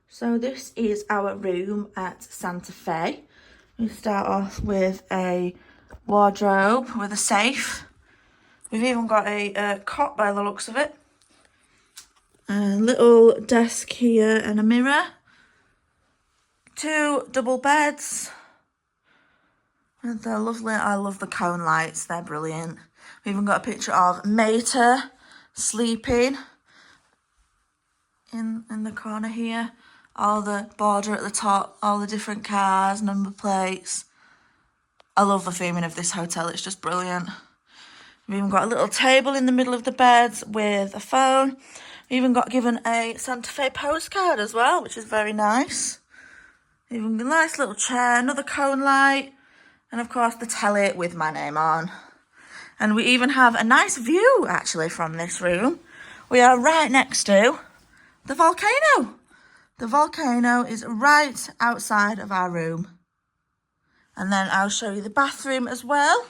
So this is our room at Santa Fe. We start off with a wardrobe with a safe. We've even got a cot by the looks of it. A little desk here and a mirror. 2 double beds. And they're lovely. I love the cone lights. They're brilliant. We've even got a picture of Mater sleeping in the corner here. All the border at the top, all the different cars, number plates. I love the theming of this hotel. It's just brilliant. We've even got a little table in the middle of the beds with a phone. We even got given a Santa Fe postcard as well, which is very nice. Even a nice little chair, another cone light, and of course the telly with my name on. And we even have a nice view, actually, from this room. We are right next to the volcano. The volcano is right outside of our room. And then I'll show you the bathroom as well.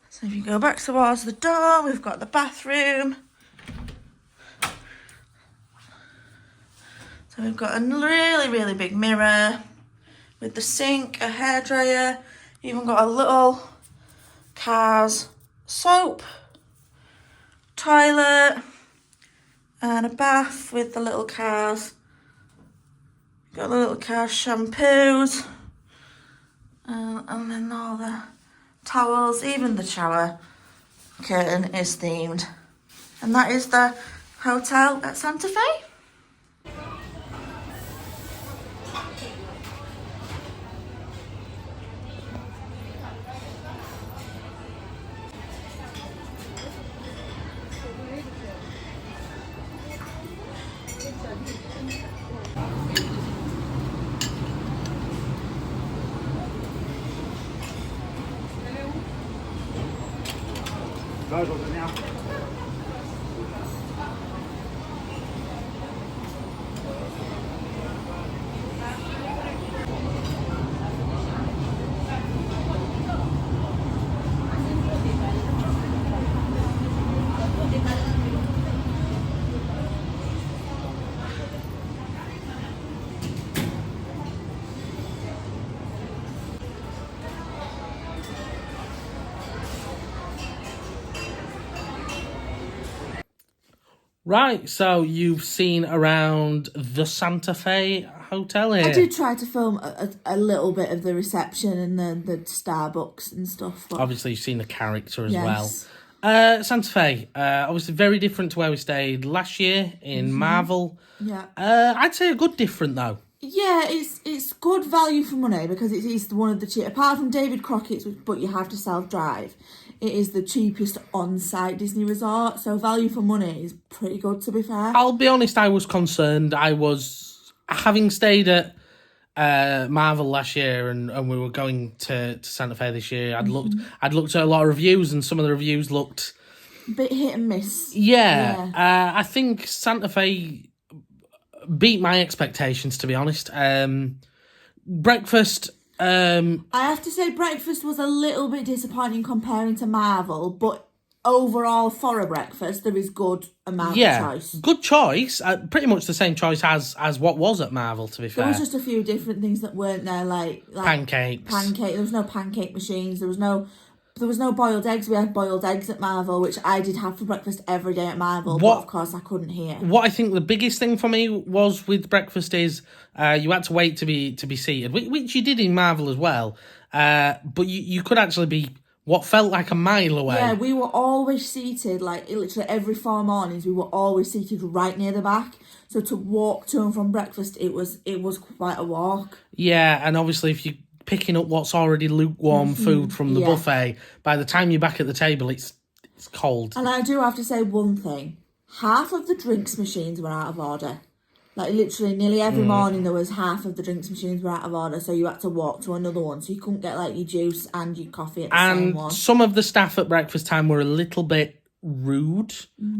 So if you go back towards the door, we've got the bathroom. So we've got a really, really big mirror with the sink, a hairdryer, even got a little Cars soap, toilet, and a bath with the little Cars. Got the little Cars shampoos, and then all the towels, even the shower curtain is themed. And that is the hotel at Santa Fe. Right, so you've seen around the Santa Fe hotel here. I did try to film a little bit of the reception and the Starbucks and stuff. But obviously, you've seen the character as yes. well. Santa Fe, obviously very different to where we stayed last year in Marvel. Yeah. I'd say a good different, though. Yeah, it's good value for money because it is one of the cheap, apart from David Crockett's, but you have to self-drive. It is the cheapest on-site Disney resort, so value for money is pretty good, to be fair. I'll be honest, I was concerned. I was, having stayed at Marvel last year and we were going to Santa Fe this year, I'd looked at a lot of reviews and some of the reviews looked a bit hit and miss. Yeah. I think Santa Fe beat my expectations, to be honest. Breakfast... I have to say breakfast was a little bit disappointing comparing to Marvel, but overall for a breakfast there is good amount of choice. Good choice. Pretty much the same choice as what was at Marvel, to be fair. There was just a few different things that weren't there, like pancakes. There was no pancake machines. There was no boiled eggs. We had boiled eggs at Marvel, which I did have for breakfast every day at Marvel, but of course I couldn't here. What I think the biggest thing for me was with breakfast is you had to wait to be seated, which you did in Marvel as well, but you could actually be what felt like a mile away. Yeah, we were always seated, like literally every 4 mornings, we were always seated right near the back. So to walk to and from breakfast, it was quite a walk. Yeah, and obviously if you picking up what's already lukewarm food from the buffet, by the time you're back at the table, it's cold. And I do have to say one thing. Half of the drinks machines were out of order. Like, literally, nearly every morning there was half of the drinks machines were out of order, so you had to walk to another one. So you couldn't get, like, your juice and your coffee at the same one. And some of the staff at breakfast time were a little bit rude.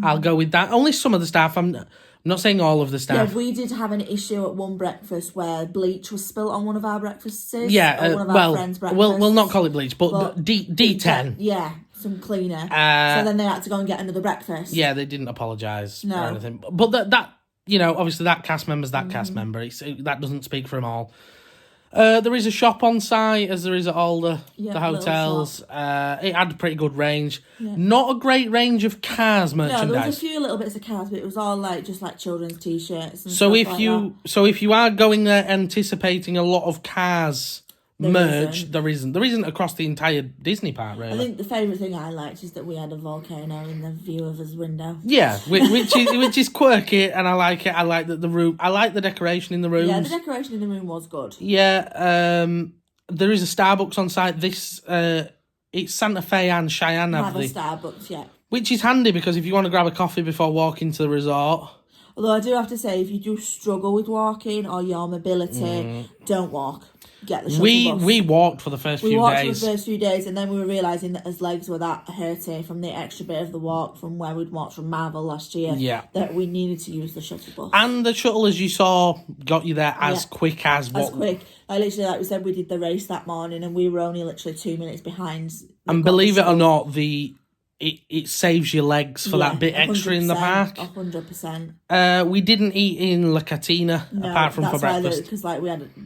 I'll go with that. Only some of the staff. I'm not saying all of the staff. Yeah, we did have an issue at one breakfast where bleach was spilt on one of our breakfasts. Yeah, one of our friends' breakfasts. We'll not call it bleach, but D10. Yeah, some cleaner. So then they had to go and get another breakfast. Yeah, they didn't apologise No. or anything. But that obviously that cast member's that cast member. That doesn't speak for them all. There is a shop on site, as there is at all the hotels. It had a pretty good range. Yeah. Not a great range of Cars merchandise. No, there was a few little bits of Cars, but it was all just children's t-shirts. And so stuff so if you are going there anticipating a lot of Cars merch, there isn't across the entire Disney park, really. I think the favourite thing I liked is that we had a volcano in the view of his window. Yeah, which is quirky, and I like it. I like that the room. I like the decoration in the rooms. Yeah, the decoration in the room was good. Yeah, there is a Starbucks on site. It's Santa Fe and Cheyenne have a Starbucks, yeah. Which is handy because if you want to grab a coffee before walking to the resort. Although I do have to say, if you do struggle with walking or your mobility, don't walk. Get the shuttle bus. We walked for the first few days. We walked for the first few days, and then we were realising that his legs were that hurty from the extra bit of the walk from where we'd walked from Marvel last year. Yeah. That we needed to use the shuttle bus. And the shuttle, as you saw, got you there as quick as what. As quick. Like we said, we did the race that morning, and we were only literally 2 minutes behind. And believe it or not, it saves your legs for that bit extra in the park. 100%. We didn't eat in La Cantina apart from for breakfast. Because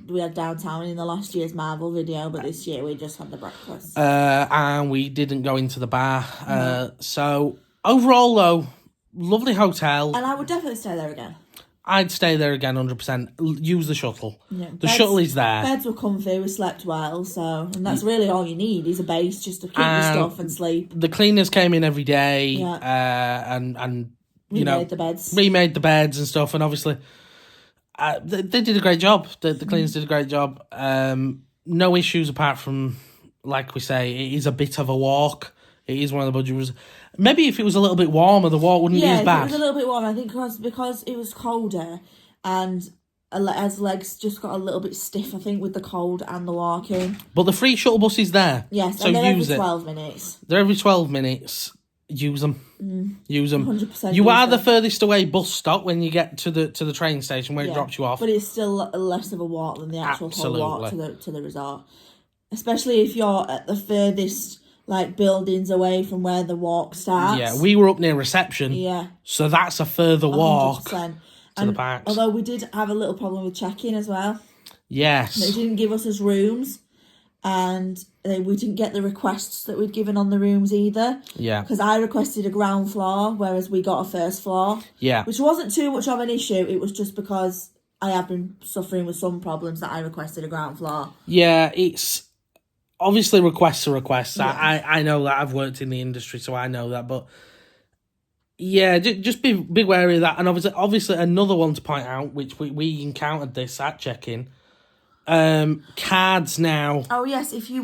we had downtown in the last year's Marvel video, but this year we just had the breakfast. And we didn't go into the bar. So overall, though, lovely hotel. And I would definitely stay there again. I'd stay there again 100%. Use the shuttle. Yeah, the shuttle is there. Beds were comfy, we slept well, and that's really all you need is a base just to keep your stuff and sleep. The cleaners came in every day and remade the beds. Remade the beds and stuff, and obviously they did a great job. The cleaners did a great job. No issues apart from, like we say, it is a bit of a walk. It is one of the budget rooms. Maybe if it was a little bit warmer, the walk wouldn't be as bad. Yeah, if it was a little bit warmer, I think because it was colder and as legs just got a little bit stiff, I think, with the cold and the walking. But the free shuttle bus is there. Yes, so and they're use every 12 minutes. They're every 12 minutes. Use them. Use them. 100% you are the furthest away bus stop when you get to the train station where it drops you off. But it's still less of a walk than the actual whole walk to the resort. Especially if you're at the furthest buildings away from where the walk starts. Yeah, we were up near reception. Yeah. So that's a further walk 100%. to the parks. Although we did have a little problem with check-in as well. Yes. They didn't give us rooms, and we didn't get the requests that we'd given on the rooms either. Yeah. Because I requested a ground floor, whereas we got a first floor. Yeah. Which wasn't too much of an issue. It was just because I have been suffering with some problems that I requested a ground floor. Yeah, it's... Obviously, requests are requests. Yeah. I know that. I've worked in the industry, so I know that. But yeah, just be wary of that. And obviously, another one to point out, which we encountered this at check-in, cards now. Oh yes, if you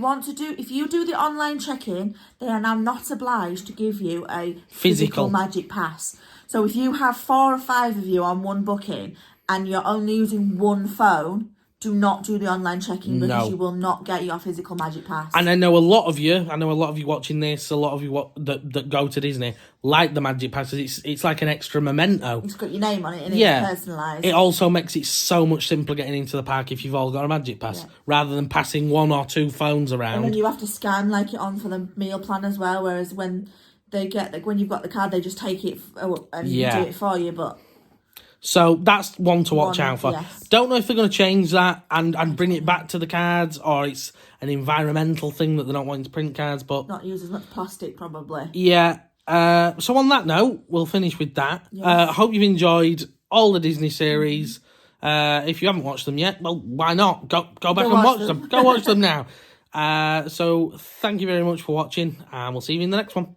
do the online check-in, they are now not obliged to give you a physical magic pass. So if you have 4 or 5 of you on one booking and you're only using one phone, do not do the online check-in because you will not get your physical magic pass. And I know a lot of you watching this, a lot of you that go to Disney, like the magic passes. It's like an extra memento. It's got your name on it and it's personalised. It also makes it so much simpler getting into the park if you've all got a magic pass, rather than passing 1 or 2 phones around. And then you have to scan it on for the meal plan as well, whereas when they get when you've got the card, they just take it and do it for you, but... So that's one to watch out for. Yes. Don't know if they're going to change that and bring it back to the cards, or it's an environmental thing that they're not wanting to print cards, but... Not use as much plastic, probably. Yeah. So on that note, we'll finish with that. Yes. I hope you've enjoyed all the Disney series. If you haven't watched them yet, well, why not? Go back and watch them. Go watch them now. So thank you very much for watching, and we'll see you in the next one.